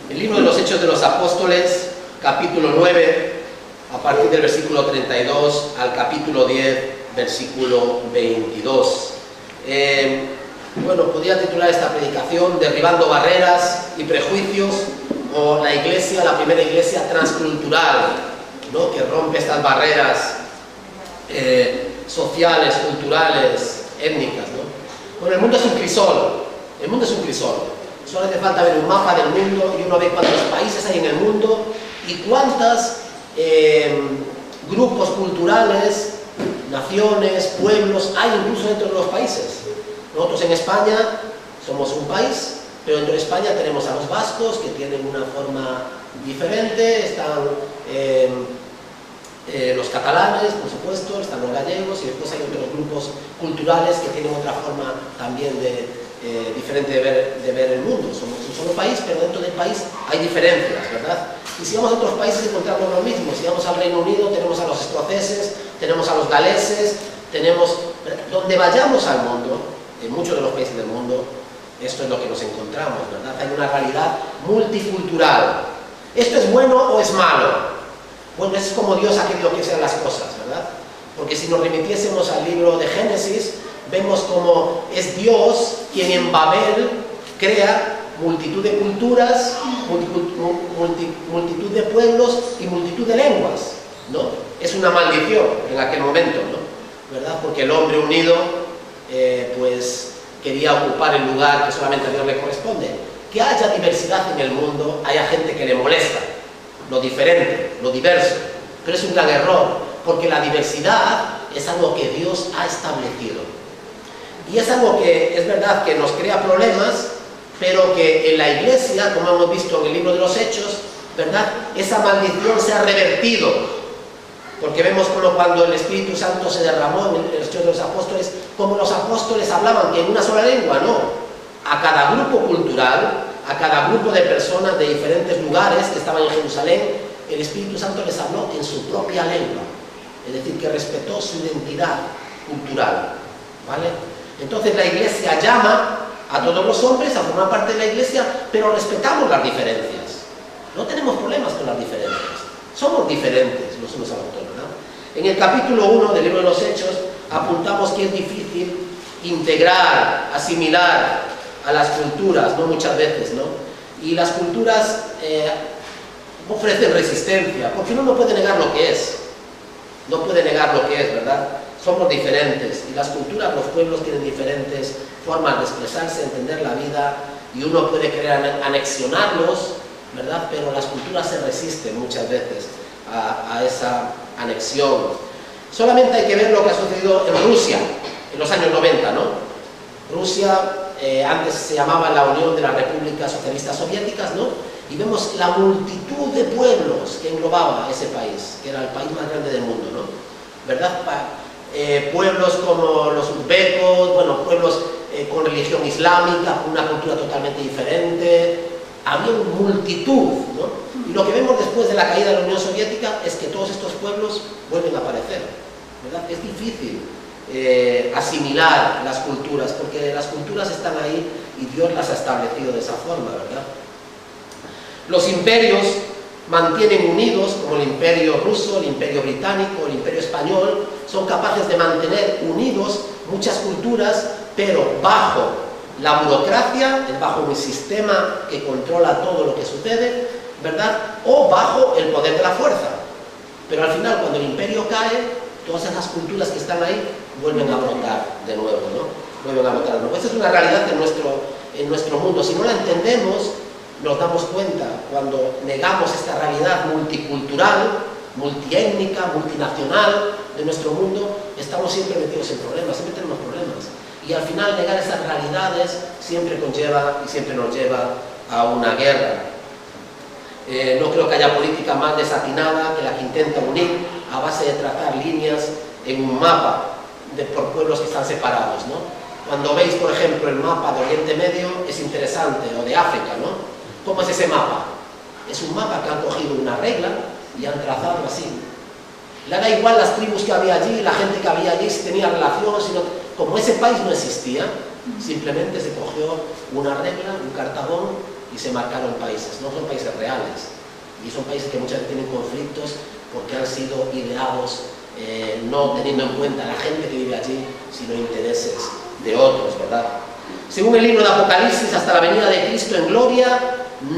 El libro de los Hechos de los Apóstoles, capítulo 9, a partir del versículo 32 al capítulo 10, versículo 22. Bueno, podría titular esta predicación Derribando barreras y prejuicios, o la iglesia, la primera iglesia transcultural, ¿no?, que rompe estas barreras sociales, culturales, étnicas, ¿no? Bueno, el mundo es un crisol, el mundo es un crisol. Solo hace falta ver un mapa del mundo y uno ve cuántos países hay en el mundo y cuántos grupos culturales, naciones, pueblos hay incluso dentro de los países. Nosotros en España somos un país, pero dentro de España tenemos a los vascos, que tienen una forma diferente, están los catalanes, por supuesto, están los gallegos, y después hay otros grupos culturales que tienen otra forma también diferente de ver el mundo. Somos un solo país, pero dentro del país hay diferencias, ¿verdad? Y si vamos a otros países encontramos lo mismo. Si vamos al Reino Unido tenemos a los escoceses, tenemos a los galeses, tenemos... Donde vayamos al mundo, en muchos de los países del mundo, esto es lo que nos encontramos, ¿verdad? Hay una realidad multicultural. ¿Esto es bueno o es malo? Bueno, es como Dios ha querido que sean las cosas, ¿verdad? Porque si nos remitiésemos al libro de Génesis, vemos cómo es Dios quien en Babel crea multitud de culturas, multitud de pueblos y multitud de lenguas, ¿no? Es una maldición en aquel momento, ¿no? ¿Verdad? Porque el hombre unido, pues, quería ocupar el lugar que solamente a Dios le corresponde. Que haya diversidad en el mundo, haya gente que le molesta lo diferente, lo diverso, pero es un gran error, porque la diversidad es algo que Dios ha establecido. Y es algo que es verdad que nos crea problemas, pero que en la iglesia, como hemos visto en el libro de los Hechos, ¿verdad?, esa maldición se ha revertido, porque vemos como cuando el Espíritu Santo se derramó en el Hechos de los Apóstoles, como los apóstoles hablaban que en una sola lengua, no, a cada grupo cultural, a cada grupo de personas de diferentes lugares que estaban en Jerusalén, el Espíritu Santo les habló en su propia lengua, es decir, que respetó su identidad cultural, ¿vale? Entonces la iglesia llama a todos los hombres a formar parte de la iglesia, pero respetamos las diferencias, no tenemos problemas con las diferencias, somos diferentes los unos a los otros, ¿verdad? En el capítulo 1 del libro de los Hechos apuntamos que es difícil integrar, asimilar a las culturas, ¿no?, muchas veces, ¿no? Y las culturas ofrecen resistencia, porque uno no puede negar lo que es, no puede negar lo que es, ¿verdad? Somos diferentes, y las culturas, los pueblos tienen diferentes formas de expresarse, entender la vida, y uno puede querer anexionarlos, ¿verdad? Pero las culturas se resisten muchas veces a esa anexión. Solamente hay que ver lo que ha sucedido en Rusia, en los años 90, ¿no? Rusia, antes se llamaba la Unión de las Repúblicas Socialistas Soviéticas, ¿no? Y vemos la multitud de pueblos que englobaba ese país, que era el país más grande del mundo, ¿no? ¿Verdad? Pueblos como los uzbecos, bueno, pueblos con religión islámica, con una cultura totalmente diferente, había multitud, ¿no? Y lo que vemos después de la caída de la Unión Soviética es que todos estos pueblos vuelven a aparecer, ¿verdad? Es difícil asimilar las culturas, porque las culturas están ahí y Dios las ha establecido de esa forma, ¿verdad? Los imperios mantienen unidos, como el imperio ruso, el imperio británico, el imperio español, son capaces de mantener unidos muchas culturas, pero bajo la burocracia, bajo un sistema que controla todo lo que sucede, ¿verdad? O bajo el poder de la fuerza. Pero al final, cuando el imperio cae, todas esas culturas que están ahí vuelven a brotar de nuevo, ¿no? Vuelven a brotar de nuevo. Esta es una realidad en nuestro mundo. Si no la entendemos, nos damos cuenta cuando negamos esta realidad multicultural, multiétnica, multinacional de nuestro mundo, estamos siempre metidos en problemas, siempre tenemos problemas. Y al final negar esas realidades siempre conlleva y siempre nos lleva a una guerra. No creo que haya política más desatinada que la que intenta unir a base de trazar líneas en un mapa por pueblos que están separados, ¿no? Cuando veis, por ejemplo, el mapa de Oriente Medio, es interesante, o de África, ¿no? ¿Cómo es ese mapa? Es un mapa que han cogido una regla y han trazado así. Le da igual las tribus que había allí, la gente que había allí, si tenía relación, sino como ese país no existía, simplemente se cogió una regla, un cartabón, y se marcaron países. No son países reales, y son países que muchas veces tienen conflictos porque han sido ideados no teniendo en cuenta a la gente que vive allí, sino intereses de otros, ¿verdad? Según el libro de Apocalipsis, hasta la venida de Cristo en gloria,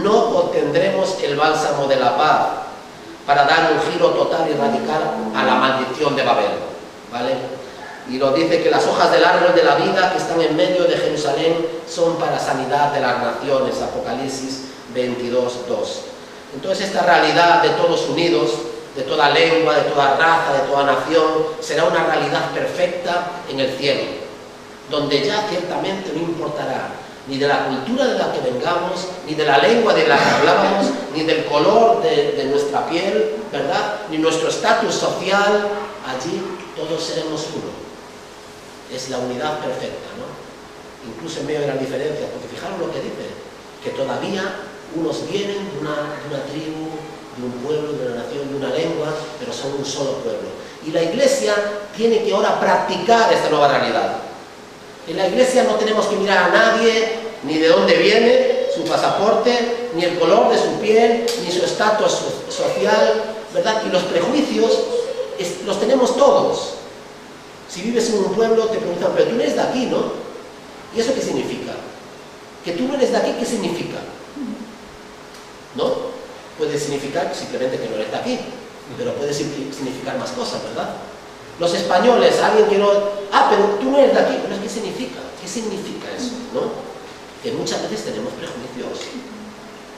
no obtendremos el bálsamo de la paz para dar un giro total y radical a la maldición de Babel, ¿vale? Y nos dice que las hojas del árbol de la vida que están en medio de Jerusalén son para sanidad de las naciones, Apocalipsis 22:2. Entonces esta realidad de todos unidos, de toda lengua, de toda raza, de toda nación, será una realidad perfecta en el cielo, donde ya ciertamente no importará ni de la cultura de la que vengamos, ni de la lengua de la que hablábamos, ni del color de nuestra piel, ¿verdad? Ni nuestro estatus social. Allí todos seremos uno. Es la unidad perfecta, ¿no? Incluso en medio de las diferencias, porque fijaros lo que dice, que todavía unos vienen de una tribu, de un pueblo, de una nación, de una lengua, pero son un solo pueblo. Y la Iglesia tiene que ahora practicar esta nueva realidad. En la Iglesia no tenemos que mirar a nadie, ni de dónde viene, su pasaporte, ni el color de su piel, ni su estatus social, ¿verdad? Y los prejuicios los tenemos todos. Si vives en un pueblo te preguntan, pero tú no eres de aquí, ¿no? ¿Y eso qué significa? Que tú no eres de aquí, ¿qué significa? ¿No? Puede significar simplemente que no eres de aquí, pero puede significar más cosas, ¿verdad? Los españoles, alguien que no... pero tú no eres de aquí. Pero ¿qué significa? ¿Qué significa eso? ¿No? Que muchas veces tenemos prejuicios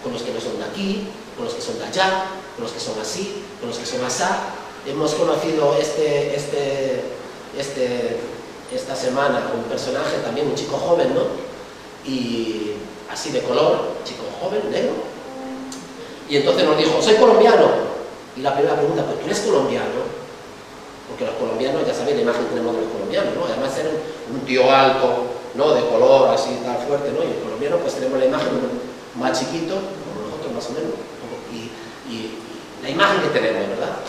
con los que no son de aquí, con los que son de allá, con los que son así, con los que son asá. Hemos conocido esta semana un personaje también, un chico joven, ¿no? Y así de color, chico joven, negro. Y entonces nos dijo, soy colombiano. Y la primera pregunta, ¿pero tú eres colombiano? Porque los colombianos, ya sabéis la imagen que tenemos de los colombianos, ¿no? Además era un tío alto, ¿no? De color así tan fuerte, ¿no? Y el colombiano pues tenemos la imagen más chiquito, como nosotros más o menos, y la imagen que tenemos, ¿verdad?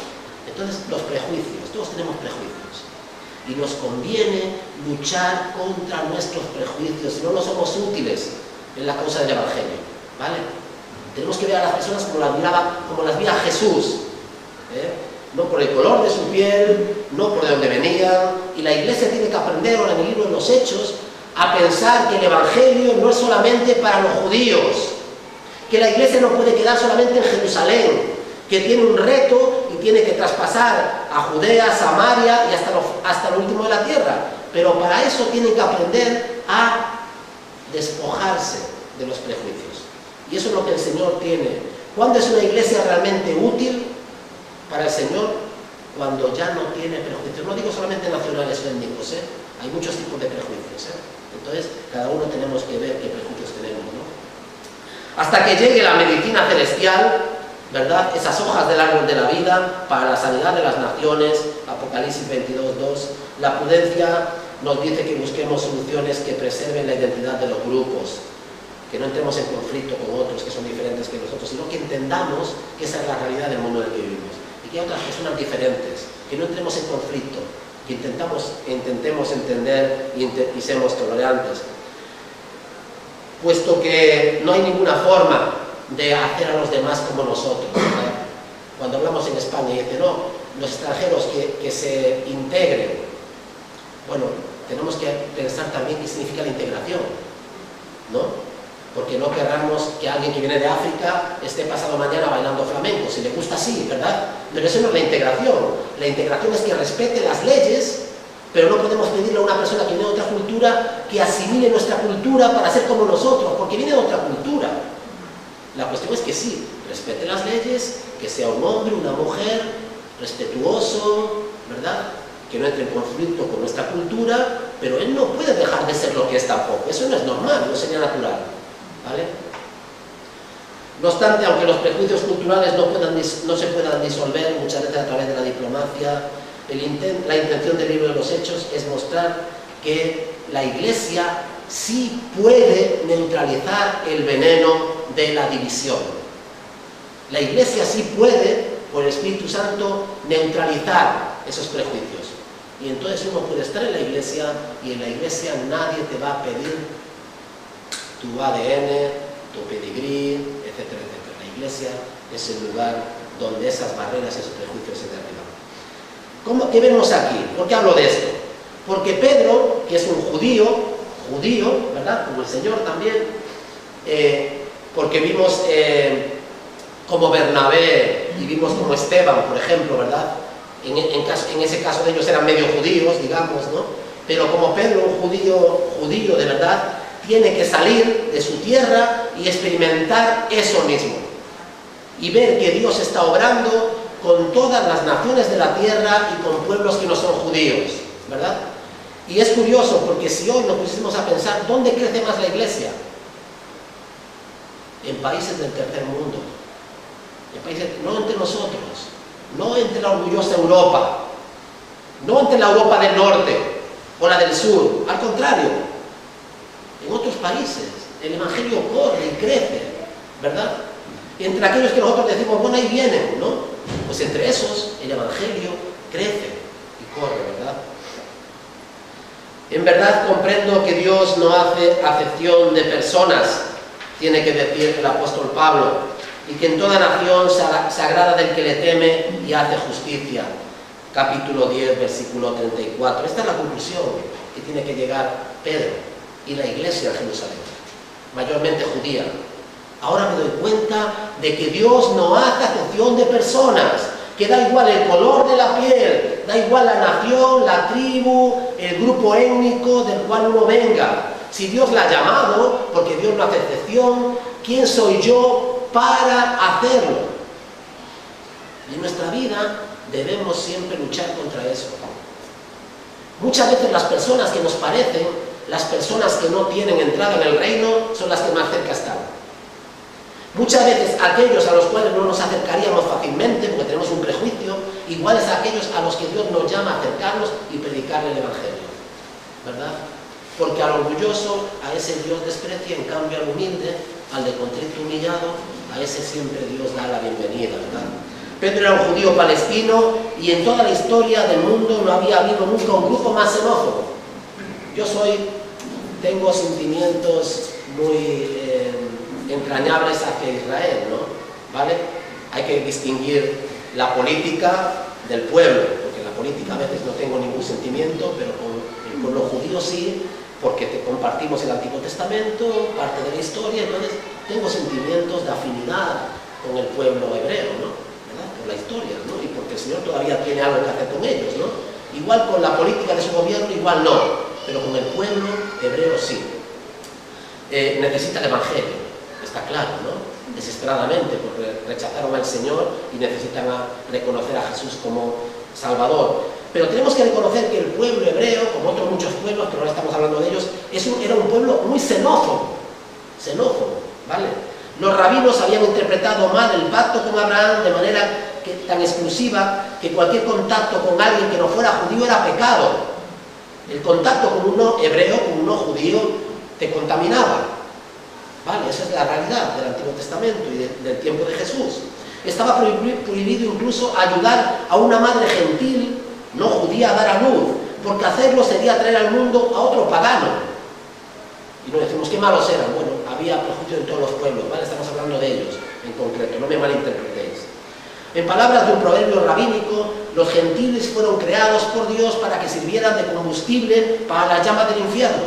Entonces los prejuicios, todos tenemos prejuicios. Y nos conviene luchar contra nuestros prejuicios, si no, no somos útiles en la causa del Evangelio, ¿vale? Tenemos que ver a las personas como las veía Jesús, no por el color de su piel, no por de dónde venían. Y la Iglesia tiene que aprender ahora en el libro de los Hechos a pensar que el Evangelio no es solamente para los judíos, que la Iglesia no puede quedar solamente en Jerusalén, que tiene un reto y tiene que traspasar a Judea, Samaria y hasta lo último de la tierra. Pero para eso tienen que aprender a despojarse de los prejuicios. Y eso es lo que el Señor tiene. ¿Cuándo es una iglesia realmente útil para el Señor? Cuando ya no tiene prejuicios. No digo solamente nacionales o étnicos, hay muchos tipos de prejuicios. Entonces, cada uno tenemos que ver qué prejuicios tenemos, ¿no? Hasta que llegue la medicina celestial, ¿verdad? Esas hojas del árbol de la vida para la sanidad de las naciones, Apocalipsis 22:2. La prudencia nos dice que busquemos soluciones que preserven la identidad de los grupos, que no entremos en conflicto con otros que son diferentes que nosotros, sino que entendamos que esa es la realidad del mundo en el que vivimos y que hay otras personas diferentes, que no entremos en conflicto, que intentemos entender y seamos tolerantes, puesto que no hay ninguna forma de hacer a los demás como nosotros, ¿verdad? Cuando hablamos en España y dicen, no, los extranjeros que se integren, bueno, tenemos que pensar también qué significa la integración, ¿no? Porque no querramos que alguien que viene de África esté pasado mañana bailando flamenco. Si le gusta, sí, ¿verdad? Pero eso no es la integración. La integración es que respete las leyes, pero no podemos pedirle a una persona que viene de otra cultura que asimile nuestra cultura para ser como nosotros, porque viene de otra cultura. La cuestión es que sí, respete las leyes, que sea un hombre, una mujer, respetuoso, ¿verdad? Que no entre en conflicto con nuestra cultura, pero él no puede dejar de ser lo que es tampoco. Eso no es normal, no sería natural. ¿Vale? No obstante, aunque los prejuicios culturales no se puedan disolver muchas veces a través de la diplomacia, la intención del libro de los Hechos es mostrar que la Iglesia sí puede neutralizar el veneno de la división. La Iglesia sí puede, por el Espíritu Santo, neutralizar esos prejuicios. Y entonces uno puede estar en la Iglesia y en la Iglesia nadie te va a pedir tu ADN, tu pedigrí, etcétera, etcétera. La iglesia es el lugar donde esas barreras y esos prejuicios se derriban. ¿Qué vemos aquí? ¿Por qué hablo de esto? Porque Pedro, que es un judío, ¿verdad? Como el Señor también, porque vimos como Bernabé y vimos como Esteban, por ejemplo, ¿verdad? En ese caso de ellos eran medio judíos, digamos, ¿no? Pero como Pedro, un judío de verdad, tiene que salir de su tierra y experimentar eso mismo. Y ver que Dios está obrando con todas las naciones de la tierra y con pueblos que no son judíos, ¿verdad? Y es curioso porque si hoy nos pusiésemos a pensar, ¿dónde crece más la iglesia? En países del tercer mundo. En países, no entre nosotros, no entre la orgullosa Europa, no entre la Europa del norte o la del sur, al contrario, en otros países el evangelio corre y crece, ¿verdad? Y entre aquellos que nosotros decimos, bueno, ahí vienen, ¿no? Pues entre esos el evangelio crece y corre, ¿verdad? En verdad comprendo que Dios no hace acepción de personas, tiene que decir el apóstol Pablo, y que en toda nación se agrada del que le teme y hace justicia. Capítulo 10, versículo 34. Esta es la conclusión que tiene que llegar Pedro y la iglesia en Jerusalén, mayormente judía. Ahora me doy cuenta de que Dios no hace acepción de personas, que da igual el color de la piel, da igual la nación, la tribu, el grupo étnico del cual uno venga. Si Dios la ha llamado, porque Dios no hace excepción, ¿quién soy yo para hacerlo? Y en nuestra vida debemos siempre luchar contra eso. Muchas veces las personas que nos parecen, las personas que no tienen entrada en el reino, son las que más cerca están. Muchas veces aquellos a los cuales no nos acercaríamos fácilmente, porque tenemos un prejuicio, iguales a aquellos a los que Dios nos llama a acercarnos y predicarle el evangelio, ¿verdad? Porque al orgulloso, a ese Dios desprecia, en cambio al humilde, al de contrito humillado, a ese siempre Dios da la bienvenida, ¿verdad? Pedro era un judío palestino y en toda la historia del mundo no había habido nunca un grupo más xenófobo. Tengo sentimientos muy entrañables hacia Israel, ¿no? ¿Vale? Hay que distinguir la política del pueblo, porque en la política a veces no tengo ningún sentimiento, pero con el pueblo judío sí, porque compartimos el Antiguo Testamento, parte de la historia, entonces tengo sentimientos de afinidad con el pueblo hebreo, ¿no? ¿Verdad? Por la historia, ¿no? Y porque el Señor todavía tiene algo que hacer con ellos, ¿no? Igual con la política de su gobierno, igual no, pero con el pueblo hebreo sí. Necesita el evangelio, está claro, ¿no? Desesperadamente, porque rechazaron al Señor y necesitan reconocer a Jesús como Salvador. Pero tenemos que reconocer que el pueblo hebreo, como otros muchos pueblos, pero ahora estamos hablando de ellos, era un pueblo muy xenófobo, ¿vale? Los rabinos habían interpretado mal el pacto con Abraham de manera tan exclusiva que cualquier contacto con alguien que no fuera judío era pecado. El contacto con un no hebreo, con un no judío, te contaminaba. ¿Vale? Esa es la realidad del Antiguo Testamento y del tiempo de Jesús. Estaba prohibido incluso ayudar a una madre gentil, no judía, a dar a luz, porque hacerlo sería traer al mundo a otro pagano. Y nos decimos, qué malos eran. Bueno, había prejuicio en todos los pueblos, ¿vale? Estamos hablando de ellos en concreto, no me malinterpretéis. En palabras de un proverbio rabínico, los gentiles fueron creados por Dios para que sirvieran de combustible para las llamas del infierno.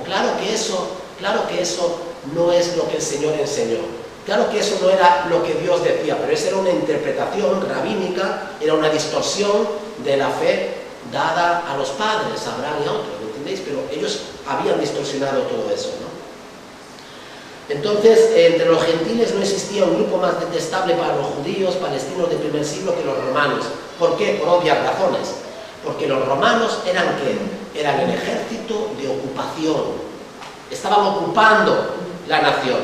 Claro que eso no es lo que el Señor enseñó. Claro que eso no era lo que Dios decía, pero esa era una interpretación rabínica, era una distorsión de la fe dada a los padres, a Abraham y a otros, ¿me entendéis? Pero ellos habían distorsionado todo eso, ¿no? Entonces, entre los gentiles no existía un grupo más detestable para los judíos palestinos del primer siglo que los romanos. ¿Por qué? Por obvias razones. Porque los romanos eran ¿qué? Eran el ejército de ocupación. Estaban ocupando la nación,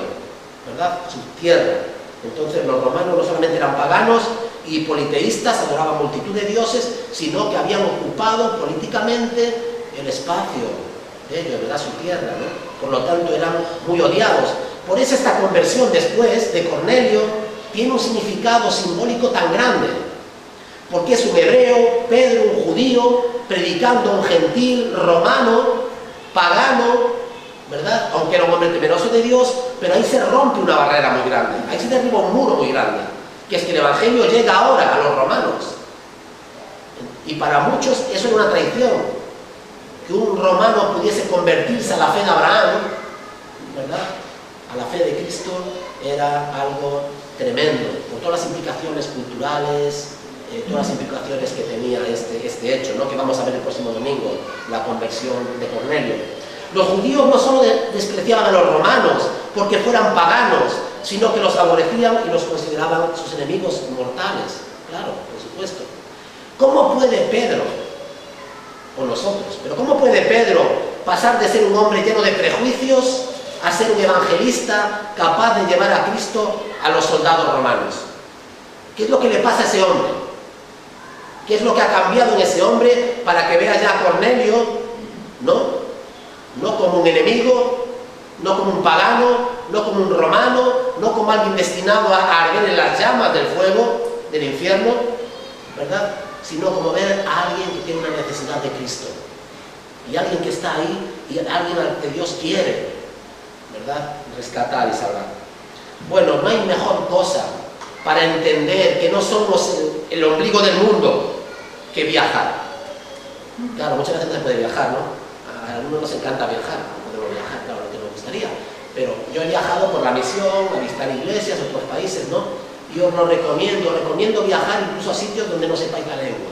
¿verdad? Su tierra. Entonces los romanos no solamente eran paganos y politeístas, adoraban multitud de dioses, sino que habían ocupado políticamente el espacio de ellos, ¿verdad? Su tierra, ¿no? Por lo tanto eran muy odiados. Por eso esta conversión después de Cornelio tiene un significado simbólico tan grande, porque es un hebreo, Pedro, un judío, predicando a un gentil romano, pagano, ¿verdad? Aunque era un hombre temeroso de Dios, pero ahí se rompe una barrera muy grande, ahí se derriba un muro muy grande, que es que el Evangelio llega ahora a los romanos. Y para muchos eso era una traición, que un romano pudiese convertirse a la fe de Abraham, ¿verdad?, a la fe de Cristo, era algo tremendo, por todas las implicaciones culturales, todas las implicaciones que tenía este hecho, ¿no?, que vamos a ver el próximo domingo, la conversión de Cornelio. Los judíos no solo despreciaban a los romanos porque fueran paganos, sino que los aborrecían y los consideraban sus enemigos mortales. Claro, por supuesto. ¿Cómo puede Pedro, o nosotros, pero cómo puede Pedro pasar de ser un hombre lleno de prejuicios a ser un evangelista capaz de llevar a Cristo a los soldados romanos? ¿Qué es lo que le pasa a ese hombre? ¿Qué es lo que ha cambiado en ese hombre para que vea ya a Cornelio, no como un enemigo, no como un pagano, no como un romano, no como alguien destinado a arder en las llamas del fuego del infierno, ¿verdad?, sino como ver a alguien que tiene una necesidad de Cristo, y alguien que está ahí, y alguien al que Dios quiere, ¿verdad?, rescatar y salvar. Bueno, no hay mejor cosa para entender que no somos el ombligo del mundo que viajar. Claro, muchas veces no se puede viajar, ¿no? A algunos nos encanta viajar, no podemos viajar, claro, lo que nos gustaría, pero yo he viajado por la misión, a visitar iglesias, otros países, ¿no? Y os lo recomiendo viajar incluso a sitios donde no sepáis la lengua,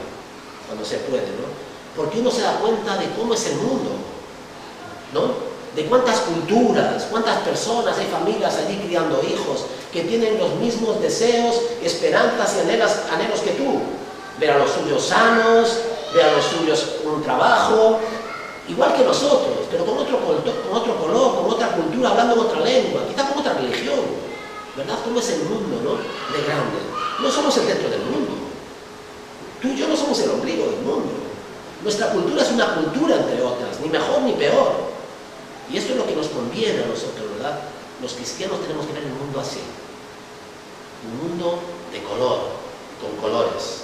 cuando se puede, ¿no? Porque uno se da cuenta de cómo es el mundo, ¿no?, de cuántas culturas, cuántas personas, hay familias allí criando hijos que tienen los mismos deseos, esperanzas y anhelos que tú. Ver a los suyos sanos, ver a los suyos con un trabajo, igual que nosotros, pero con otro color, con otra cultura, hablando en otra lengua, quizá con otra religión, ¿verdad? ¿Cómo es el mundo, no?, de grande. No somos el centro del mundo. Tú y yo no somos el ombligo del mundo. Nuestra cultura es una cultura entre otras, ni mejor ni peor. Y esto es lo que nos conviene a nosotros, ¿verdad? Los cristianos tenemos que ver el mundo así. Un mundo de color, con colores.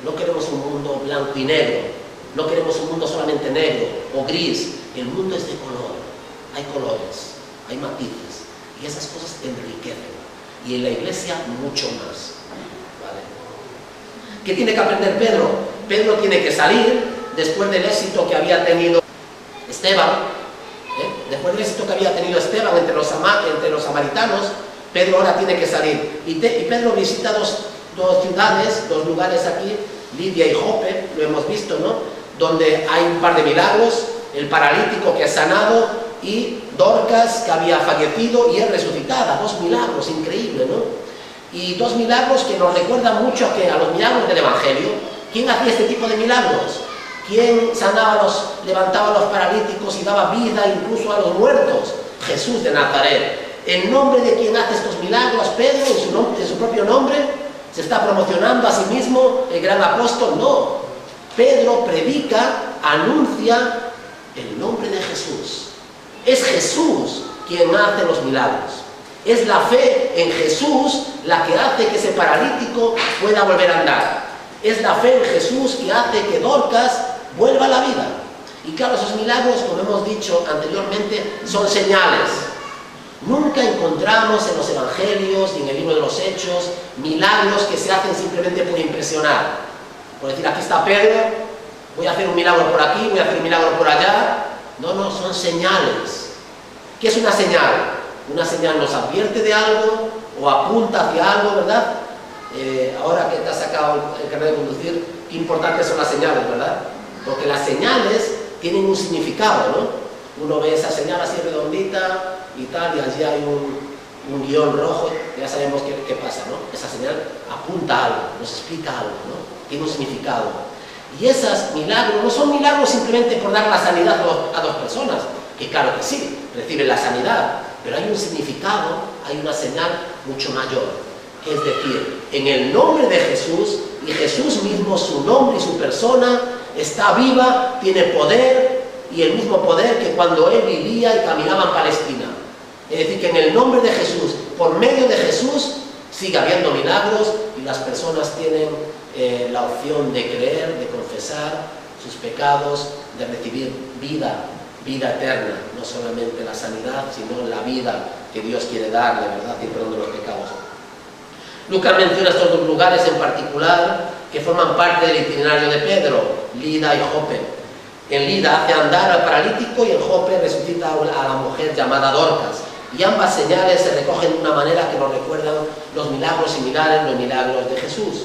No queremos un mundo blanco y negro. No queremos un mundo solamente negro o gris. El mundo es de color. Hay colores, hay matices. Y esas cosas enriquecen. Y en la iglesia mucho más. ¿Vale? ¿Qué tiene que aprender Pedro? Pedro tiene que salir después del éxito que había tenido Esteban. Después del éxito que había tenido Esteban entre los samaritanos, Pedro ahora tiene que salir. Y Pedro visita dos ciudades, dos lugares aquí, Lidia y Jope, lo hemos visto, ¿no?, donde hay un par de milagros, el paralítico que es sanado y Dorcas que había fallecido y es resucitada. Dos milagros increíbles, ¿no? Y dos milagros que nos recuerdan mucho a los milagros del Evangelio. ¿Quién hacía este tipo de milagros? ¿Quién levantaba a los paralíticos y daba vida incluso a los muertos? Jesús de Nazaret. ¿En nombre de quién hace estos milagros Pedro? ¿En su propio nombre? ¿Se está promocionando a sí mismo el gran apóstol? No. Pedro predica, anuncia el nombre de Jesús. Es Jesús quien hace los milagros. Es la fe en Jesús la que hace que ese paralítico pueda volver a andar. Es la fe en Jesús que hace que Dorcas vuelva a la vida. Y claro, esos milagros, como hemos dicho anteriormente, son señales. Nunca encontramos en los evangelios ni en el libro de los Hechos milagros que se hacen simplemente por impresionar. Por decir, aquí está Pedro, voy a hacer un milagro por aquí, voy a hacer un milagro por allá. No, son señales. ¿Qué es una señal? Una señal nos advierte de algo o apunta hacia algo, ¿verdad? Ahora que te has sacado el carnet de conducir, qué importantes son las señales, ¿verdad? Porque las señales tienen un significado, ¿no? Uno ve esa señal así redondita y tal, y allí hay un guión rojo, ya sabemos qué pasa, ¿no? Esa señal apunta a algo, nos explica algo, ¿no? Tiene un significado. Y esos milagros no son milagros simplemente por dar la sanidad a dos personas, que claro que sí, reciben la sanidad, pero hay un significado, hay una señal mucho mayor. Es decir, en el nombre de Jesús, y Jesús mismo, su nombre y su persona, está viva, tiene poder, y el mismo poder que cuando él vivía y caminaba en Palestina. Es decir, que en el nombre de Jesús, por medio de Jesús, sigue habiendo milagros y las personas tienen la opción de creer, de confesar sus pecados, de recibir vida eterna, ¿no? no solamente la sanidad, sino la vida que Dios quiere darle, ¿verdad? Y perdón de los pecados. Lucas menciona estos dos lugares en particular que forman parte del itinerario de Pedro, Lida y Jope. En Lida hace andar al paralítico y en Jope resucita a la mujer llamada Dorcas. Y ambas señales se recogen de una manera que nos recuerdan los milagros similares, los milagros de Jesús.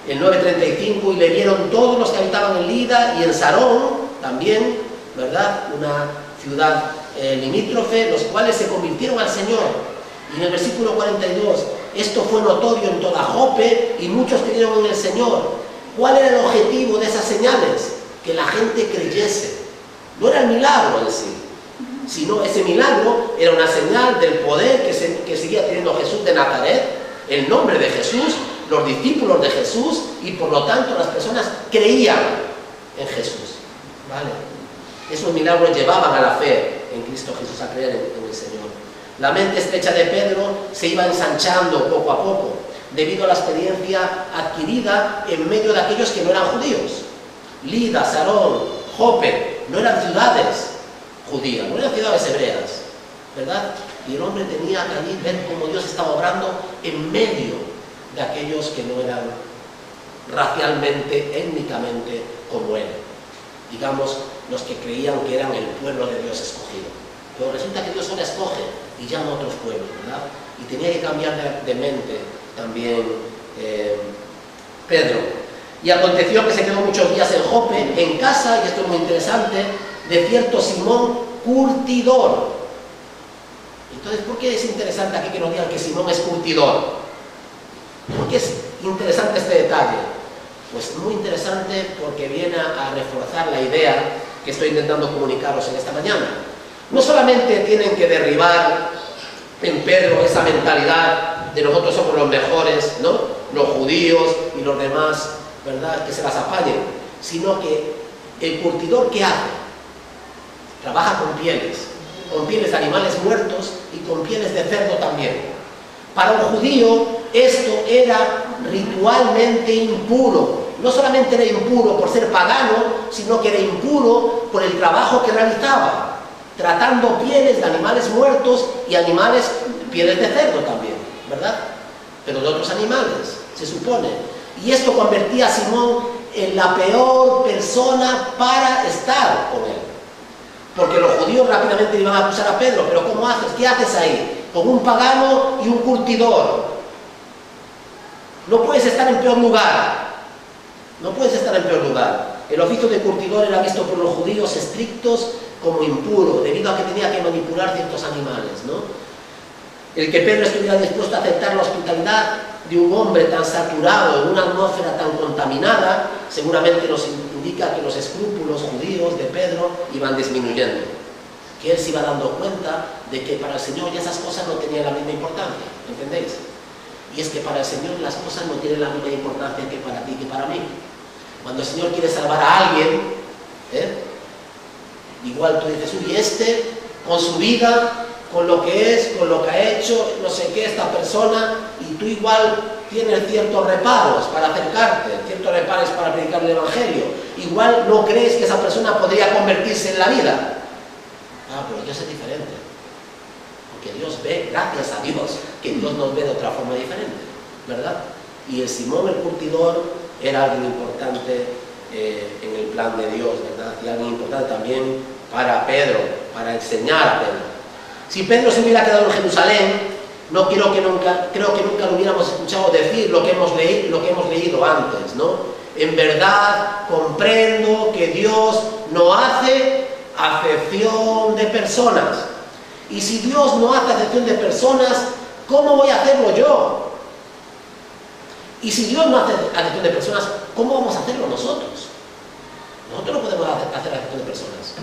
En 9:35, y le vieron todos los que habitaban en Lida y en Sarón, también, ¿verdad? Una ciudad limítrofe, los cuales se convirtieron al Señor. Y en el versículo 42, esto fue notorio en toda Jope y muchos creyeron en el Señor. ¿Cuál era el objetivo de esas señales? Que la gente creyese. No era el milagro en sí, sino ese milagro era una señal del poder que seguía teniendo Jesús de Nazaret, el nombre de Jesús, los discípulos de Jesús, y por lo tanto las personas creían en Jesús, ¿vale? Esos milagros llevaban a la fe en Cristo Jesús, a creer en el Señor. La mente estrecha de Pedro se iba ensanchando poco a poco, debido a la experiencia adquirida en medio de aquellos que no eran judíos. Lida, Sarón, Jope, no eran ciudades judías, no eran ciudades hebreas, ¿verdad? Y el hombre tenía que allí ver cómo Dios estaba obrando en medio de aquellos que no eran racialmente, étnicamente como él. Digamos, los que creían que eran el pueblo de Dios escogido. Pero resulta que Dios ahora escoge y llama a otros pueblos, ¿verdad? Y tenía que cambiar de mente también Pedro. Y aconteció que se quedó muchos días en Jope, en casa, y esto es muy interesante, de cierto Simón curtidor. Entonces, ¿por qué es interesante aquí que nos digan que Simón es curtidor? ¿Por qué es interesante este detalle? Pues muy interesante porque viene a reforzar la idea que estoy intentando comunicaros en esta mañana. No solamente tienen que derribar en Pedro esa mentalidad de nosotros somos los mejores, ¿no? Los judíos y los demás, ¿verdad? Que se las apañen, sino que el curtidor, ¿qué hace? Trabaja con pieles de animales muertos y con pieles de cerdo también. Para un judío esto era ritualmente impuro. No solamente era impuro por ser pagano, sino que era impuro por el trabajo que realizaba, tratando pieles de animales muertos y pieles de cerdo también, ¿verdad? Pero de otros animales, se supone. Y esto convertía a Simón en la peor persona para estar con él. Porque los judíos rápidamente iban a acusar a Pedro, pero ¿cómo haces? ¿Qué haces ahí? Con un pagano y un curtidor. No puedes estar en peor lugar. No puedes estar en peor lugar. El oficio de curtidor era visto por los judíos estrictos como impuro, debido a que tenía que manipular ciertos animales, ¿no? El que Pedro estuviera dispuesto a aceptar la hospitalidad de un hombre tan saturado en una atmósfera tan contaminada, seguramente nos indica que los escrúpulos judíos de Pedro iban disminuyendo, que él se iba dando cuenta de que para el Señor ya esas cosas no tenían la misma importancia, ¿entendéis? Y es que para el Señor las cosas no tienen la misma importancia que para ti, que para mí. Cuando el Señor quiere salvar a alguien, igual tú dices, uy, este con su vida, con lo que es, con lo que ha hecho, no sé qué, esta persona, y tú igual tienes ciertos reparos para acercarte, ciertos reparos para predicar el Evangelio. Igual no crees que esa persona podría convertirse en la vida. Ah, pero Dios es diferente. Porque Dios ve, gracias a Dios, que Dios nos ve de otra forma diferente, ¿verdad? Y el Simón el curtidor era alguien importante en el plan de Dios, ¿verdad? Y alguien importante también para Pedro, para enseñar a Pedro. Si Pedro se hubiera quedado en Jerusalén, creo que nunca lo hubiéramos escuchado decir lo que hemos leído antes, ¿no? En verdad comprendo que Dios no hace acepción de personas. Y si Dios no hace acepción de personas, ¿cómo voy a hacerlo yo? Y si Dios no hace acepción de personas, ¿cómo vamos a hacerlo nosotros? Nosotros no podemos hacer acepción de personas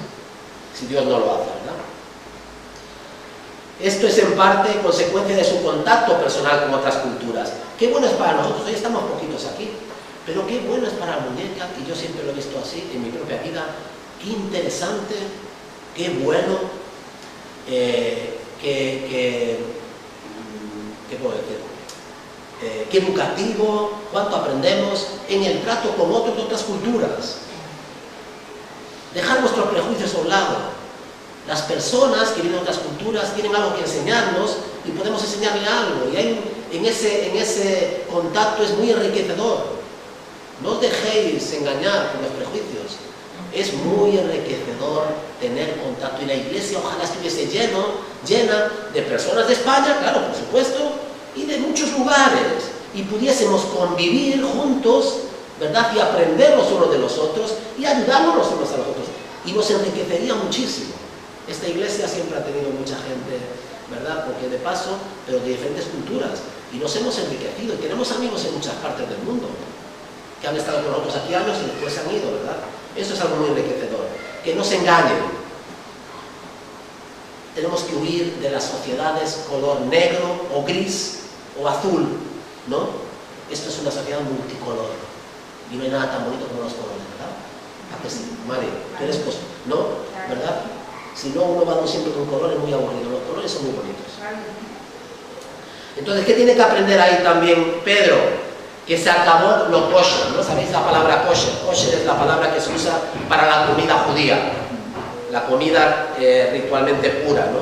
si Dios no lo hace, ¿verdad? Esto es en parte consecuencia de su contacto personal con otras culturas. Qué bueno es para nosotros, hoy estamos poquitos aquí, pero qué bueno es para la muñeca, y yo siempre lo he visto así en mi propia vida, qué interesante, qué bueno, qué puedo decir, qué educativo, cuánto aprendemos en el trato con otros de otras culturas. Dejar nuestros prejuicios a un lado Las personas que vienen de otras culturas tienen algo que enseñarnos y podemos enseñarle algo. Y en ese contacto es muy enriquecedor. No os dejéis engañar por los prejuicios. Es muy enriquecedor tener contacto. Y la iglesia ojalá estuviese llena de personas de España, claro, por supuesto, y de muchos lugares. Y pudiésemos convivir juntos, ¿verdad? Y aprender los unos de los otros y ayudarnos los unos a los otros. Y nos enriquecería muchísimo. Esta iglesia siempre ha tenido mucha gente, ¿verdad? Porque de paso, pero de diferentes culturas. Y nos hemos enriquecido. Y tenemos amigos en muchas partes del mundo que han estado con nosotros aquí años y después se han ido, ¿verdad? Eso es algo muy enriquecedor. Que no se engañen. Tenemos que huir de las sociedades color negro o gris o azul, ¿no? Esto es una sociedad multicolor. Y no hay nada tan bonito como los colores, ¿verdad? ¿A que sí? Mari, tú eres pues, ¿no? ¿Verdad? Si no, uno va siempre con colores muy aburridos. Los colores son muy bonitos. Entonces, ¿qué tiene que aprender ahí también Pedro? Que se acabó lo kosher, ¿no? ¿Sabéis la palabra kosher? Kosher es la palabra que se usa para la comida judía, la comida ritualmente pura, ¿no?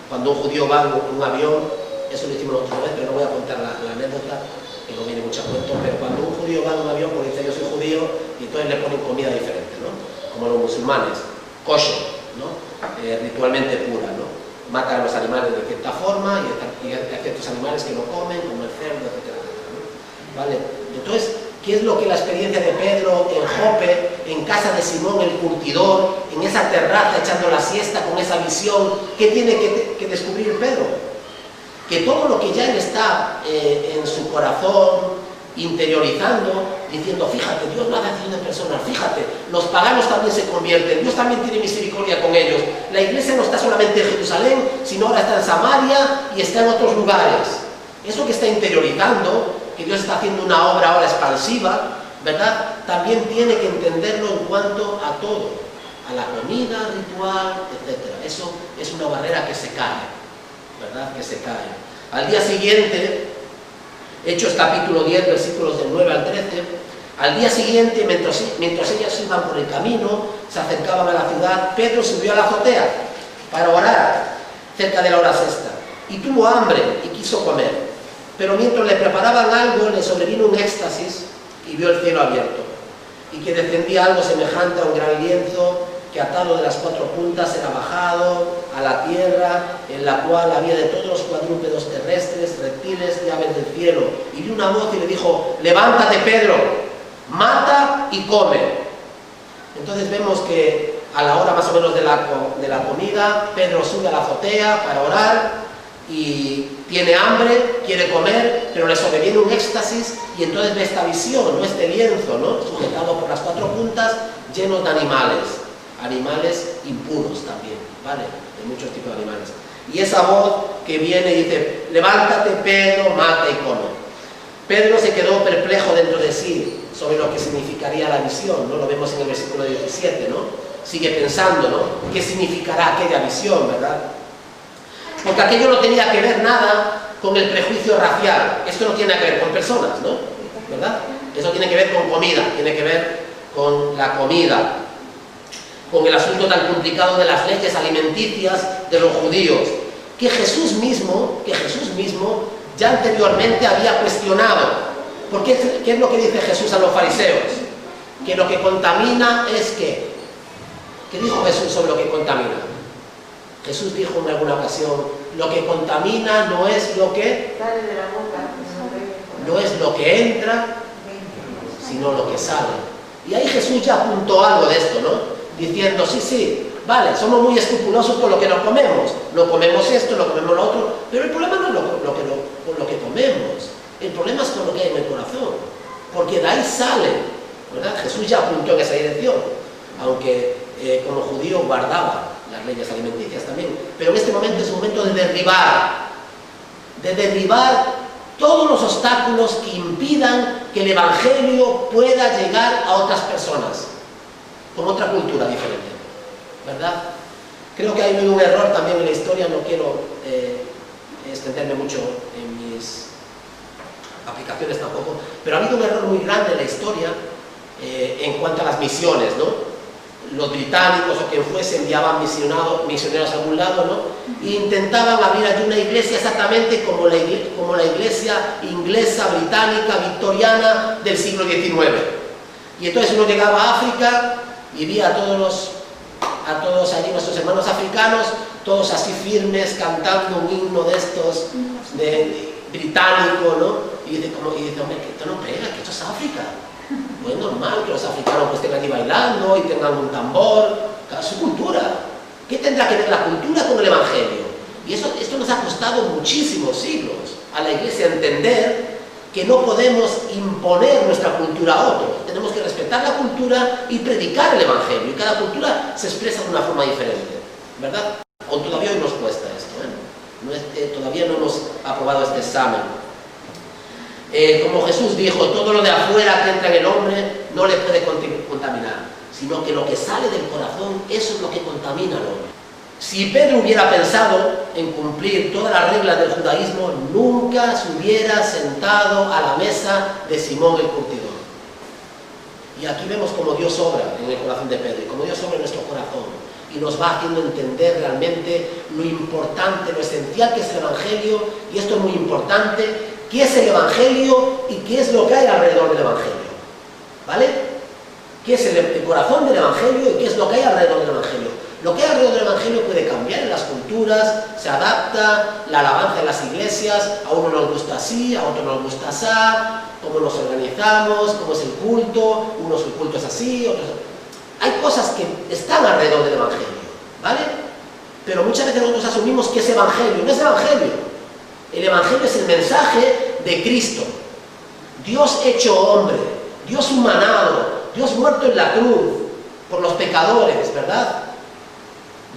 Cuando un judío va en un avión, eso lo hicimos otra vez, pero no voy a contar la anécdota, que no viene mucho a cuento, pero cuando un judío va en un avión, pues dice yo soy judío, y entonces le ponen comida diferente, ¿no? Como los musulmanes, kosher, ¿no? Ritualmente pura, ¿no? Matan a los animales de cierta forma, y hay ciertos animales que no comen, como el cerdo, etc. ¿Vale? Entonces, ¿qué es lo que la experiencia de Pedro en Jope, en casa de Simón el curtidor, en esa terraza echando la siesta con esa visión, qué tiene que descubrir Pedro? Que todo lo que ya él está en su corazón interiorizando, diciendo, fíjate, Dios no hace acepción de personas, fíjate, los paganos también se convierten, Dios también tiene misericordia con ellos. La iglesia no está solamente en Jerusalén, sino ahora está en Samaria y está en otros lugares. Eso que está interiorizando, que Dios está haciendo una obra ahora expansiva, ¿verdad? También tiene que entenderlo en cuanto a todo, a la comida ritual, etc. Eso es una barrera que se cae, ¿verdad? Que se cae. Al día siguiente, Hechos capítulo 10, versículos del 9 al 13, al día siguiente, mientras ellas iban por el camino, se acercaban a la ciudad, Pedro subió a la azotea para orar cerca de la hora sexta, y tuvo hambre y quiso comer. Pero mientras le preparaban algo, le sobrevino un éxtasis y vio el cielo abierto, y que descendía algo semejante a un gran lienzo que atado de las cuatro puntas era bajado a la tierra, en la cual había de todos los cuadrúpedos terrestres, reptiles y aves del cielo. Y vio una voz y le dijo, levántate Pedro, mata y come. Entonces vemos que a la hora más o menos de la comida, Pedro sube a la azotea para orar, y tiene hambre, quiere comer, pero le sobreviene un éxtasis y entonces ve esta visión, ¿no? Este lienzo, ¿no? Sujetado por las cuatro puntas, lleno de animales impuros también, ¿vale? De muchos tipos de animales. Y esa voz que viene y dice, levántate Pedro, mata y come. Pedro se quedó perplejo dentro de sí sobre lo que significaría la visión, ¿no? Lo vemos en el versículo 17, ¿no? Sigue pensando, ¿no? ¿Qué significará aquella visión, verdad? Porque aquello no tenía que ver nada con el prejuicio racial. Esto no tiene que ver con personas, ¿no? ¿Verdad? Eso tiene que ver con comida, tiene que ver con la comida, con el asunto tan complicado de las leyes alimenticias de los judíos, que Jesús mismo ya anteriormente había cuestionado. Porque ¿qué es lo que dice Jesús a los fariseos? Que lo que contamina es ¿qué? ¿Qué dijo Jesús sobre lo que contamina? Jesús dijo en alguna ocasión, lo que contamina no es lo que sale de la boca, no es lo que entra, sino lo que sale. Y ahí Jesús ya apuntó algo de esto, ¿no? Diciendo, sí, vale, somos muy escrupulosos con lo que nos comemos. No comemos esto, no comemos lo otro, pero el problema no es con lo que comemos. El problema es con lo que hay en el corazón, porque de ahí sale, ¿verdad? Jesús ya apuntó en esa dirección, aunque como judío guardaba las leyes alimenticias también, pero en este momento es un momento de derribar todos los obstáculos que impidan que el Evangelio pueda llegar a otras personas, con otra cultura diferente, ¿verdad? Creo que hay un error también en la historia, no quiero extenderme mucho en mis aplicaciones tampoco, pero ha habido un error muy grande en la historia en cuanto a las misiones, ¿no? los británicos o quien fuese enviaban misioneros a algún lado, ¿no? E intentaban abrir allí una iglesia exactamente como la iglesia inglesa, británica, victoriana del siglo XIX. Y entonces uno llegaba a África y veía a todos allí nuestros hermanos africanos, todos así firmes, cantando un himno de estos, británico, ¿no? Y dice, hombre, que esto no pega, que esto es África. No es normal que los africanos pues estén allí bailando y tengan un tambor, su cultura. ¿Qué tendrá que ver la cultura con el Evangelio? Y esto nos ha costado muchísimos siglos a la Iglesia entender que no podemos imponer nuestra cultura a otros. Tenemos que respetar la cultura y predicar el Evangelio. Y cada cultura se expresa de una forma diferente, ¿verdad? O todavía hoy nos cuesta esto, ¿eh? Todavía no hemos aprobado este examen. Como Jesús dijo, todo lo de afuera que entra en el hombre no le puede contaminar, sino que lo que sale del corazón, eso es lo que contamina al hombre. Si Pedro hubiera pensado en cumplir todas las reglas del judaísmo, nunca se hubiera sentado a la mesa de Simón el curtidor. Y aquí vemos cómo Dios obra en el corazón de Pedro, y cómo Dios obra en nuestro corazón, y nos va haciendo entender realmente lo importante, lo esencial que es el Evangelio, y esto es muy importante, qué es el Evangelio y qué es lo que hay alrededor del Evangelio, ¿vale? ¿Qué es el corazón del Evangelio y qué es lo que hay alrededor del Evangelio? Lo que hay alrededor del Evangelio puede cambiar en las culturas, se adapta, la alabanza en las iglesias, a uno nos gusta así, a otro nos gusta así, cómo nos organizamos, cómo es el culto, unos el culto es así, otros... Hay cosas que están alrededor del Evangelio, ¿vale? Pero muchas veces nosotros asumimos que es Evangelio, no es Evangelio. El Evangelio es el mensaje de Cristo, Dios hecho hombre, Dios humanado, Dios muerto en la cruz por los pecadores, ¿verdad?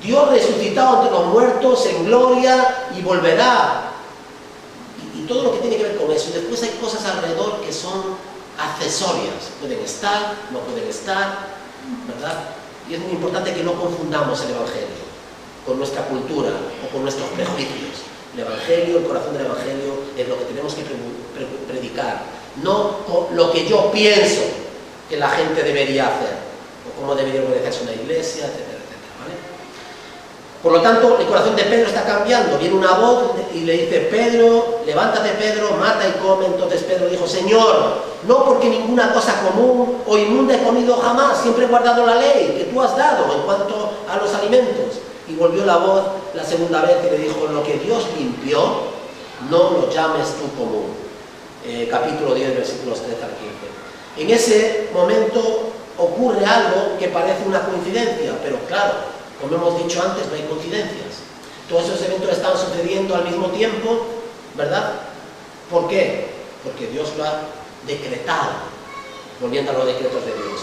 Dios resucitado entre los muertos en gloria y volverá. Y todo lo que tiene que ver con eso. Y después hay cosas alrededor que son accesorias. Pueden estar, no pueden estar, ¿verdad? Y es muy importante que no confundamos el Evangelio con nuestra cultura o con nuestros prejuicios. El Evangelio, el corazón del Evangelio es lo que tenemos que predicar, no lo que yo pienso que la gente debería hacer, o cómo debería organizarse una iglesia, etcétera, etcétera, ¿vale? Por lo tanto, el corazón de Pedro está cambiando. Viene una voz y le dice, Pedro, levántate Pedro, mata y come. Entonces Pedro dijo, Señor, no porque ninguna cosa común o inmunda he comido jamás, siempre he guardado la ley que tú has dado en cuanto a los alimentos. Y volvió la voz la segunda vez y le dijo, lo que Dios limpió, no lo llames tú común. Capítulo 10, versículos 13 al 15. En ese momento ocurre algo que parece una coincidencia, pero claro, como hemos dicho antes, no hay coincidencias. Todos esos eventos están sucediendo al mismo tiempo, ¿verdad? ¿Por qué? Porque Dios lo ha decretado, volviendo a los decretos de Dios.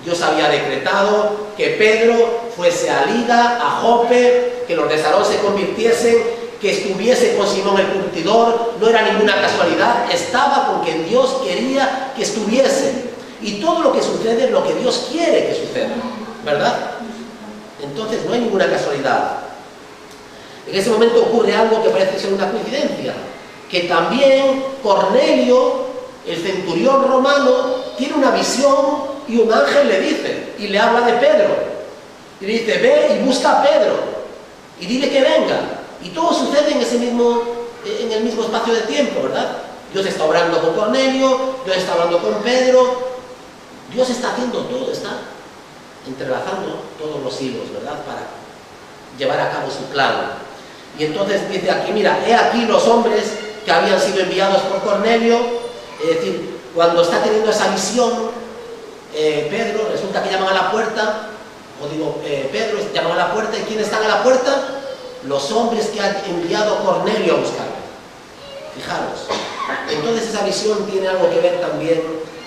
Dios había decretado que Pedro fuese a Lida, a Jope, que los de Sarón se convirtiesen, que estuviese con Simón el curtidor. No era ninguna casualidad, estaba con quien Dios quería que estuviese. Y todo lo que sucede es lo que Dios quiere que suceda, ¿verdad? Entonces no hay ninguna casualidad. En ese momento ocurre algo que parece ser una coincidencia, que también Cornelio, el centurión romano, tiene una visión y un ángel le dice, y le habla de Pedro, y le dice, ve y busca a Pedro, y dile que venga. Y todo sucede en el mismo espacio de tiempo, ¿verdad? Dios está obrando con Cornelio, Dios está hablando con Pedro, Dios está haciendo todo, está entrelazando todos los hilos, ¿verdad? Para llevar a cabo su plan. Y entonces dice aquí, mira, he aquí los hombres que habían sido enviados por Cornelio, es decir, cuando está teniendo esa visión, Pedro, resulta que llaman a la puerta, Pedro llaman a la puerta, ¿y quiénes están a la puerta? Los hombres que ha enviado Cornelio a buscarle. Fijaros, entonces esa visión tiene algo que ver también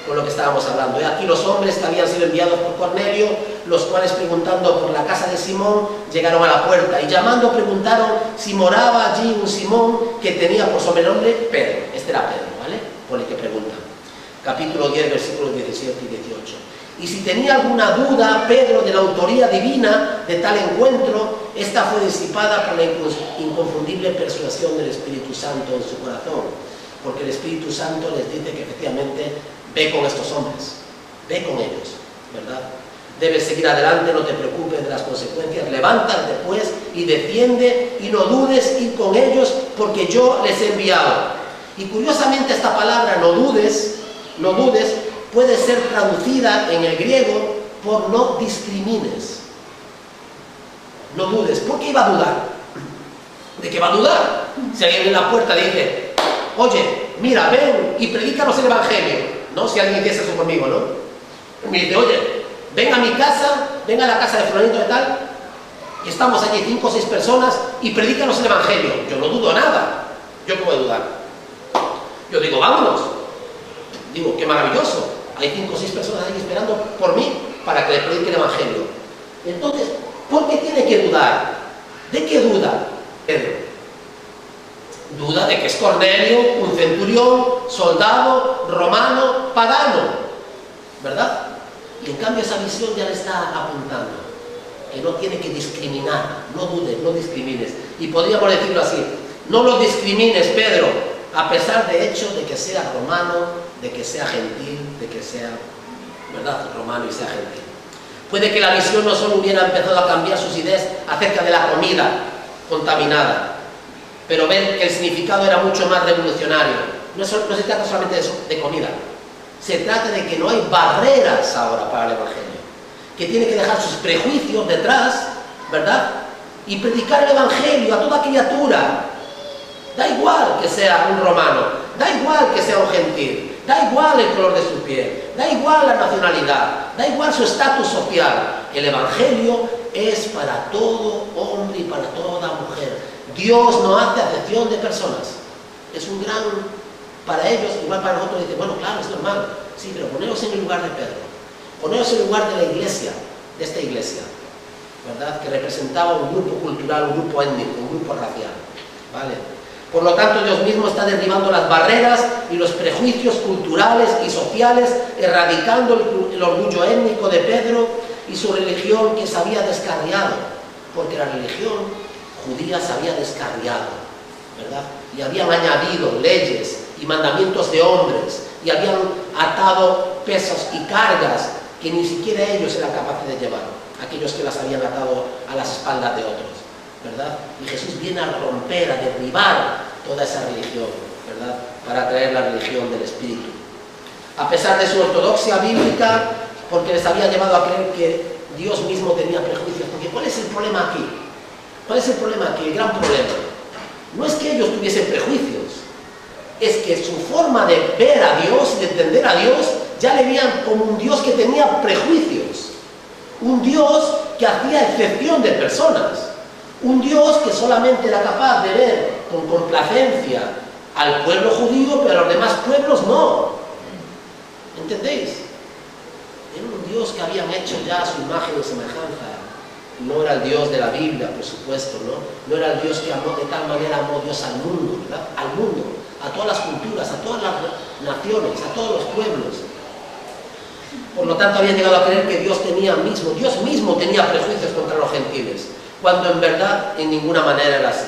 con lo que estábamos hablando. Aquí los hombres que habían sido enviados por Cornelio, los cuales preguntando por la casa de Simón, llegaron a la puerta y llamando preguntaron si moraba allí un Simón que tenía por sobrenombre Pedro. Este era Pedro, ¿vale? Por el que pregunta. Capítulo 10, versículos 17 y 18. Y si tenía alguna duda Pedro de la autoría divina de tal encuentro, esta fue disipada por la inconfundible persuasión del Espíritu Santo en su corazón, porque el Espíritu Santo les dice que efectivamente ve con estos hombres, ve con ellos, ¿verdad? Debes seguir adelante, no te preocupes de las consecuencias, levántate pues y defiende y no dudes ir con ellos porque yo les he enviado. Y curiosamente esta palabra no dudes, puede ser traducida en el griego por no discrimines. No dudes. ¿Por qué iba a dudar? ¿De qué va a dudar? Si alguien en la puerta dice, oye, mira, ven y predícanos el Evangelio, ¿no? Si alguien dice eso conmigo, ¿no? Me dice, oye, ven a mi casa, ven a la casa de fulanito de tal, y estamos allí 5 o 6 personas y predícanos el Evangelio. Yo no dudo nada. ¿Yo cómo voy a dudar? Yo digo, vámonos. Digo, qué maravilloso. Hay 5 o 6 personas ahí esperando por mí para que les predique el Evangelio. Entonces, ¿por qué tiene que dudar? ¿De qué duda Pedro? Duda de que es Cornelio, un centurión, soldado, romano, pagano, ¿verdad? Y en cambio esa visión ya le está apuntando, que no tiene que discriminar, no dudes, no discrimines. Y podríamos decirlo así, no lo discrimines, Pedro, a pesar de hecho de que sea romano, de que sea gentil, de que sea, ¿verdad?, romano y sea gentil. Puede que la visión no solo hubiera empezado a cambiar sus ideas acerca de la comida contaminada, pero ver que el significado era mucho más revolucionario. No se trata solamente de comida. Se trata de que no hay barreras ahora para el Evangelio, que tiene que dejar sus prejuicios detrás, ¿verdad? Y predicar el Evangelio a toda criatura. Da igual que sea un romano, da igual que sea un gentil, da igual el color de su piel, da igual la nacionalidad, da igual su estatus social. El Evangelio es para todo hombre y para toda mujer. Dios no hace acepción de personas. Es un gran... Para ellos, igual para nosotros, dicen, bueno, claro, es normal. Sí, pero poneros en el lugar de Pedro. Poneros en el lugar de la iglesia, de esta iglesia, ¿verdad? Que representaba un grupo cultural, un grupo étnico, un grupo racial, ¿vale? Por lo tanto, Dios mismo está derribando las barreras y los prejuicios culturales y sociales, erradicando el orgullo étnico de Pedro y su religión que se había descarriado, porque la religión judía se había descarriado, ¿verdad? Y habían añadido leyes y mandamientos de hombres, y habían atado pesos y cargas que ni siquiera ellos eran capaces de llevar, aquellos que las habían atado a las espaldas de otros, ¿verdad? Y Jesús viene a romper, a derribar toda esa religión, ¿verdad?, para traer la religión del Espíritu. A pesar de su ortodoxia bíblica, porque les había llevado a creer que Dios mismo tenía prejuicios, porque ¿cuál es el problema aquí? ¿Cuál es el problema aquí? El gran problema no es que ellos tuviesen prejuicios, es que su forma de ver a Dios y de entender a Dios ya le veían como un Dios que tenía prejuicios, un Dios que hacía excepción de personas, un Dios que solamente era capaz de ver con complacencia al pueblo judío, pero a los demás pueblos no. ¿Entendéis? Era un Dios que habían hecho ya a su imagen y semejanza. No era el Dios de la Biblia, por supuesto, ¿no? No era el Dios que amó, de tal manera amó Dios al mundo, ¿verdad? Al mundo, a todas las culturas, a todas las naciones, a todos los pueblos. Por lo tanto, habían llegado a creer que Dios mismo tenía prejuicios contra los gentiles, cuando en verdad en ninguna manera era así.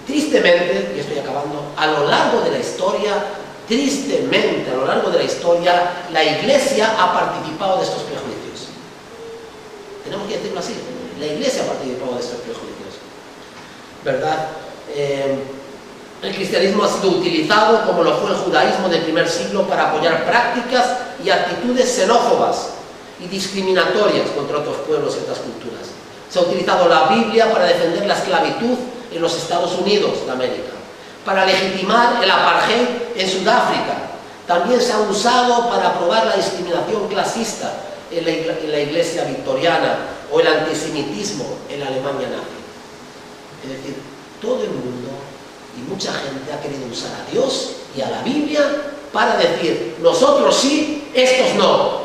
Tristemente, y estoy acabando, a lo largo de la historia, la Iglesia ha participado de estos prejuicios. Tenemos que decirlo así. La Iglesia ha participado de estos prejuicios, ¿verdad? El cristianismo ha sido utilizado, como lo fue el judaísmo del primer siglo, para apoyar prácticas y actitudes xenófobas y discriminatorias contra otros pueblos y otras culturas. Se ha utilizado la Biblia para defender la esclavitud en los Estados Unidos de América, para legitimar el apartheid en Sudáfrica. También se ha usado para aprobar la discriminación clasista en la Iglesia victoriana o el antisemitismo en la Alemania nazi. Es decir, todo el mundo y mucha gente ha querido usar a Dios y a la Biblia para decir, nosotros sí, estos no.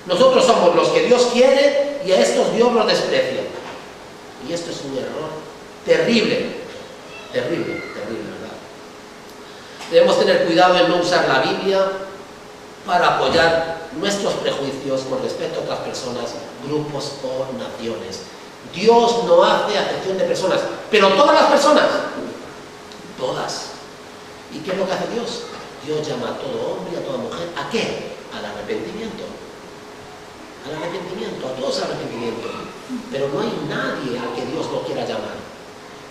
Nosotros somos los que Dios quiere y a estos Dios los desprecia. Y esto es un error terrible, terrible, ¿verdad? Debemos tener cuidado en no usar la Biblia para apoyar nuestros prejuicios con respecto a otras personas, grupos o naciones. Dios no hace acepción de personas, pero todas las personas, todas. ¿Y qué es lo que hace Dios? Dios llama a todo hombre y a toda mujer, ¿a qué? Al arrepentimiento. Al arrepentimiento. arrepentimiento, a todos al arrepentimiento. Pero no hay nadie al que Dios no quiera llamar.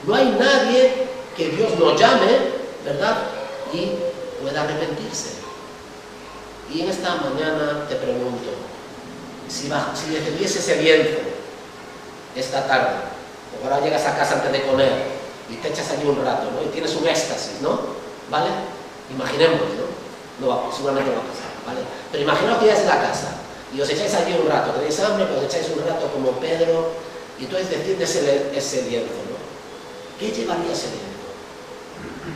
No hay nadie que Dios no llame, ¿verdad? Y pueda arrepentirse. Y en esta mañana te pregunto, si defendieses el lienzo esta tarde, o ahora llegas a casa antes de comer y te echas allí un rato, ¿no? Y tienes un éxtasis, ¿no? ¿Vale? Imaginemos, ¿no? Seguramente no va a pasar, ¿vale? Pero imaginaos que llegáis a la casa y os echáis allí un rato, tenéis hambre, pero os echáis un rato como Pedro, y entonces defiendes ese lienzo, ¿no? ¿Qué llevaría ese lienzo?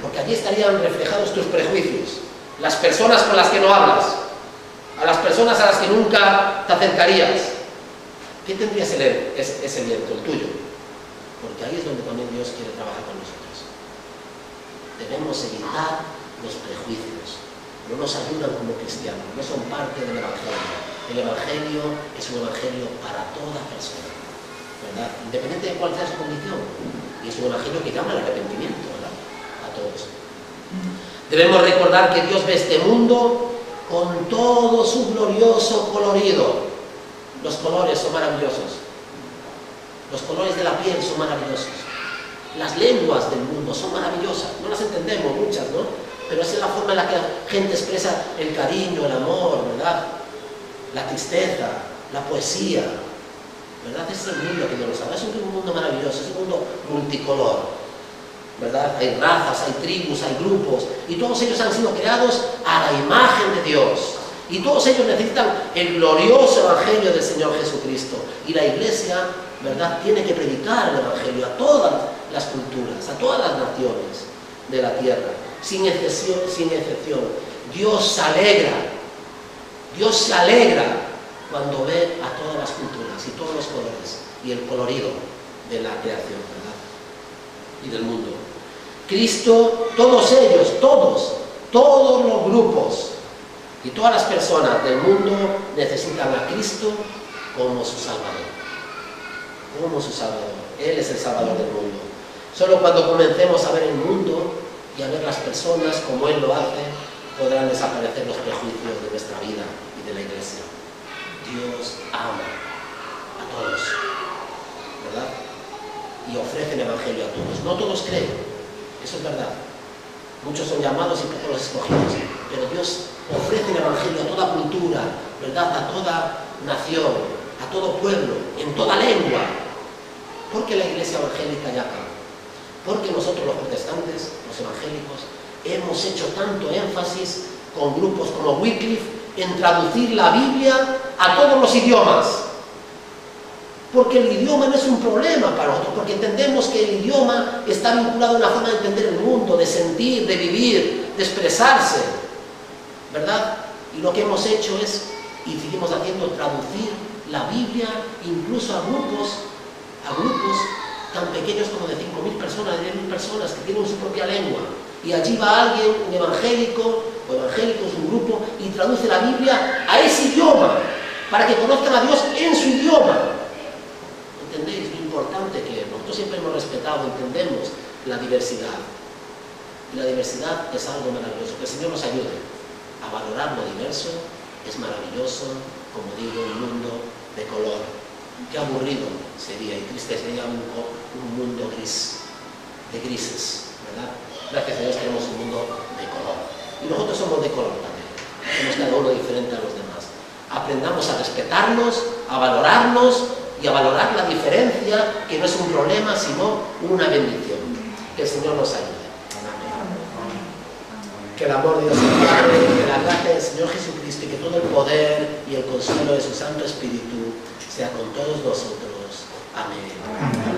Porque allí estarían reflejados tus prejuicios, las personas con las que no hablas, a las personas a las que nunca te acercarías. ¿Qué tendría ese lienzo, el tuyo? Porque ahí es donde también Dios quiere trabajar con nosotros. Debemos evitar los prejuicios. No nos ayudan como cristianos, no son parte del Evangelio. El Evangelio es un Evangelio para toda persona, ¿verdad? Independiente de cuál sea su condición. Y es un Evangelio que llama al arrepentimiento, ¿verdad? A todos. Debemos recordar que Dios ve este mundo con todo su glorioso colorido. Los colores son maravillosos. Los colores de la piel son maravillosos. Las lenguas del mundo son maravillosas. No las entendemos muchas, ¿no? Pero esa es la forma en la que la gente expresa el cariño, el amor, ¿verdad? La tristeza, la poesía, ¿verdad? Ese es el mundo que Dios nos habla. Es un mundo maravilloso, es un mundo multicolor, ¿verdad? Hay razas, hay tribus, hay grupos, y todos ellos han sido creados a la imagen de Dios. Y todos ellos necesitan el glorioso Evangelio del Señor Jesucristo. Y la Iglesia, ¿verdad?, tiene que predicar el Evangelio a todas las culturas, a todas las naciones de la tierra, sin excepción. Dios se alegra cuando ve a todas las culturas y todos los colores y el colorido de la creación, ¿verdad?, y del mundo. Cristo, todos ellos, todos los grupos y todas las personas del mundo necesitan a Cristo como su Salvador. Como su Salvador. Él es el Salvador del mundo. Solo cuando comencemos a ver el mundo y a ver las personas como Él lo hace, podrán desaparecer los prejuicios de nuestra vida y de la Iglesia. Dios ama a todos, ¿verdad? Y ofrece el Evangelio a todos. No todos creen, eso es verdad. Muchos son llamados y pocos los escogidos, pero Dios ofrece el Evangelio a toda cultura, ¿verdad?, a toda nación, a todo pueblo, en toda lengua. Porque la Iglesia evangélica ya acá, porque nosotros los protestantes, los evangélicos, hemos hecho tanto énfasis con grupos como Wycliffe en traducir la Biblia a todos los idiomas. Porque el idioma no es un problema para nosotros, porque entendemos que el idioma está vinculado a una forma de entender el mundo, de sentir, de vivir, de expresarse, ¿verdad? Y lo que hemos hecho es, y seguimos haciendo, traducir la Biblia incluso a grupos tan pequeños como de 5.000 personas, de 10.000 personas, que tienen su propia lengua. Y allí va alguien, un evangélico, o evangélicos, un grupo, y traduce la Biblia a ese idioma, para que conozcan a Dios en su idioma. ¿Entendéis lo importante que es? Nosotros siempre hemos respetado, entendemos la diversidad. Y la diversidad es algo maravilloso. Que el Señor nos ayude a valorar lo diverso. Es maravilloso, como digo, un mundo de color. Qué aburrido sería y triste sería un mundo gris, de grises, ¿verdad? Gracias a Dios tenemos un mundo de color. Y nosotros somos de color también. Somos cada uno diferente a los demás. Aprendamos a respetarnos, a valorarnos y a valorar la diferencia, que no es un problema, sino una bendición. Que el Señor nos ayude. Amén. Que el amor de Dios el Padre, que la gracia del Señor Jesucristo y que todo el poder y el consuelo de su Santo Espíritu sea con todos nosotros. Amén.